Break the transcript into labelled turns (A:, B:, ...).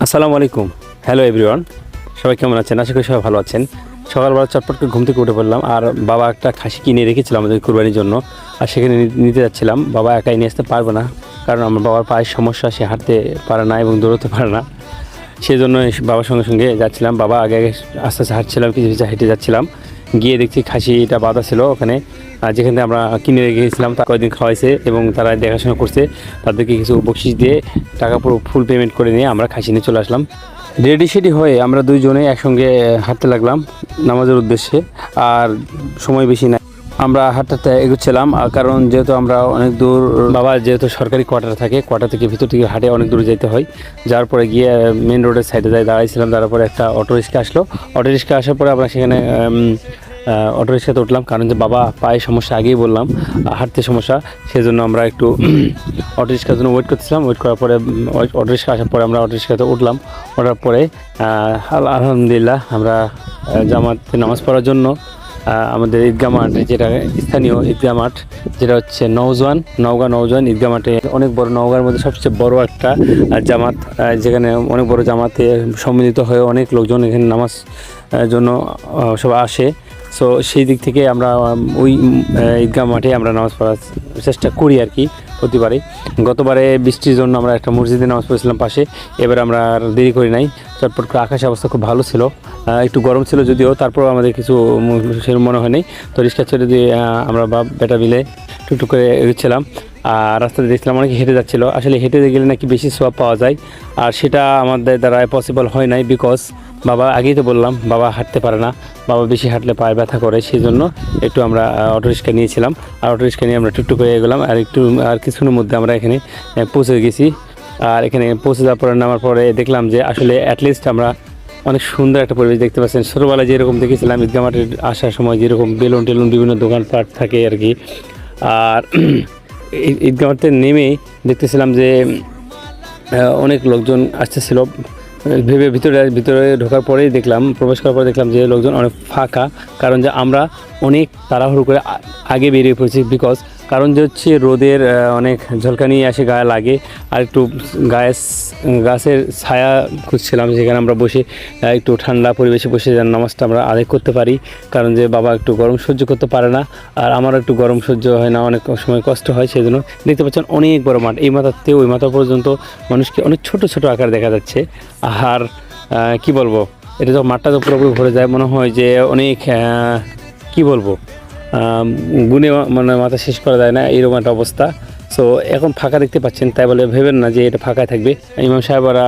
A: আসসালামু আলাইকুম। Hello everyone, সবাই কেমন আছেন? আশা করি সবাই ভালো আছেন। সকালবেলা চটপট করে ঘুম থেকে উঠে পড়লাম, আর বাবা একটা খাসি কিনে রেখেছিল আমাদের কুরবানির জন্য, আর সেখানে নিতে যাচ্ছিলাম। বাবা একাই নিয়ে আসতে পারবে না, কারণ আমার বাবার পায়ের সমস্যা, সে হাঁটতে পারে না এবং দৌড়তে পারে না। সেই জন্য বাবার সঙ্গে সঙ্গে যাচ্ছিলাম। বাবা আগে আগে আস্তে আস্তে হাঁটছিলাম, কিছু কিছু হেঁটে যাচ্ছিলাম। গিয়ে দেখছি খাসিটা বাঁধা ছিল ওখানে, যেখানে আমরা কিনে রেখেছিলাম। তা কয়েকদিন খাওয়াইছে এবং তারা দেখাশোনা করছে। তাদেরকে কিছু বকশিস দিয়ে টাকা পুরো ফুল পেমেন্ট করে নিয়ে আমরা খাসি নিয়ে চলে আসলাম। রেডি সেডি হয়ে আমরা দুইজনে একসঙ্গে হাঁটতে লাগলাম নামাজের উদ্দেশ্যে। আর সময় বেশি নাই, আমরা হাঁটতে এগোচ্ছিলাম। কারণ যেহেতু আমরা অনেক দূর, বাবা যেহেতু সরকারি কোয়ার্টার থাকে, কোয়ার্টার থেকে ভিতর থেকে হাঁটে অনেক দূর যেতে হয়। যার পরে গিয়ে মেন রোডের সাইডে দাঁড়াইছিলাম। তারপরে একটা অটো রিক্সা আসলো। অটো রিক্সা আসার পরে আমরা সেখানে অটো রিক্সাতে উঠলাম, কারণ যে বাবা পায়ে সমস্যা, আগেই বললাম হাঁটতে সমস্যা। সেজন্য আমরা একটু অটো রিক্সার জন্য ওয়েট করতেছিলাম। ওয়েট করার পরে অটো রিক্সা আসার পরে আমরা অটো রিক্সাতে উঠলাম। ওঠার পরে আলহামদুলিল্লাহ আমরা জামাতে নামাজ পড়ার জন্য আমাদের ঈদগাহ মাঠ, যেটা স্থানীয় ঈদগাহ মাঠ, যেটা হচ্ছে নওগাঁ নওজোয়ান ঈদগাহ মাঠে, অনেক বড়, নওগাঁর মধ্যে সবচেয়ে বড় একটা জামাত, যেখানে অনেক বড় জামাতে সম্মিলিত হয়ে অনেক লোকজন এখানে নামাজ জন্য সব আসে। সো সেই দিক থেকে আমরা ওই ঈদগাহ মাঠে আমরা নামাজ পড়ার চেষ্টা করি আর কি প্রতিবারে। গতবারে বৃষ্টির জন্য আমরা একটা মসজিদে নামাজ পড়েছিলাম পাশে। এবার আমরা আর দেরি করি নাই, চটপট করে। আকাশের অবস্থা খুব ভালো ছিল, একটু গরম ছিল যদিও, তারপর আমাদের কিছু সেরকম মনে হয় নাই। তো রিক্সা ছেড়ে দিয়ে আমরা বাপ বেটা মিলে টুকটুক করে এগোচ্ছিলাম। আর রাস্তাতে দেখছিলাম অনেকে হেঁটে যাচ্ছিলো। আসলে হেঁটে গেলে নাকি বেশি সোয়াব পাওয়া যায়, আর সেটা আমাদের দ্বারা পসিবল হয় নাই। বিকজ বাবা, আগেই তো বললাম, বাবা হাঁটতে পারে না। বাবা বেশি হাঁটলে পায়ে ব্যথা করে, সেই জন্য একটু আমরা অটো রিক্সা নিয়েছিলাম। আর অটো রিক্সা নিয়ে আমরা টুকটুক করে এগোলাম। আর কিছুক্ষণের মধ্যে আমরা এখানে পৌঁছে গেছি। আর এখানে পৌঁছে যাওয়ার পরে, নামার পরে দেখলাম যে আসলে অ্যাটলিস্ট আমরা অনেক সুন্দর একটা পরিবেশ দেখতে পাচ্ছেন। ছোটোবেলায় যেরকম দেখেছিলাম ঈদগাহ মাঠের আসার সময়, যেরকম বেলুন টেলুন বিভিন্ন দোকানপাট থাকে আর কি। আর ঈদগাহ মাঠে নেমে দেখতেছিলাম যে অনেক লোকজন আসতেছিল। ভেবে ভিতরে ঢোকার পরেই দেখলাম, প্রবেশ করার পরে দেখলাম যে লোকজন অনেক ফাঁকা। কারণ যে আমরা অনেক তাড়াহুড়ো করে আগে বেরিয়ে পড়েছি। বিকজ কারণ যে হচ্ছে রোদের অনেক ঝলকানি আসে, গায়ে লাগে। আর একটু গাছের ছায়া খুঁজছিলাম, যেখানে আমরা বসে একটু ঠান্ডা পরিবেশে বসে যেন নামাজটা আমরা আদায় করতে পারি। কারণ যে বাবা একটু গরম সহ্য করতে পারে না, আর আমারও একটু গরম সহ্য হয় না, অনেক সময় কষ্ট হয়। সেই জন্য দেখতে পাচ্ছেন অনেক বড় মাঠ, এই মাথাতে ওই মাথা পর্যন্ত মানুষকে অনেক ছোট ছোট আকার দেখা যাচ্ছে। আর কি বলবো, এটা তো মাঠটা তো পুরোপুরি ভরে যায়, মনে হয় যে অনেক কি বলবো, গুনে মানে মাথা শেষ করা যায় না, এরকম একটা অবস্থা। সো এখন ফাঁকা দেখতে পাচ্ছেন, তাই বলে ভেবেন না যে এটা ফাঁকা থাকবে। ইমাম সাহেবরা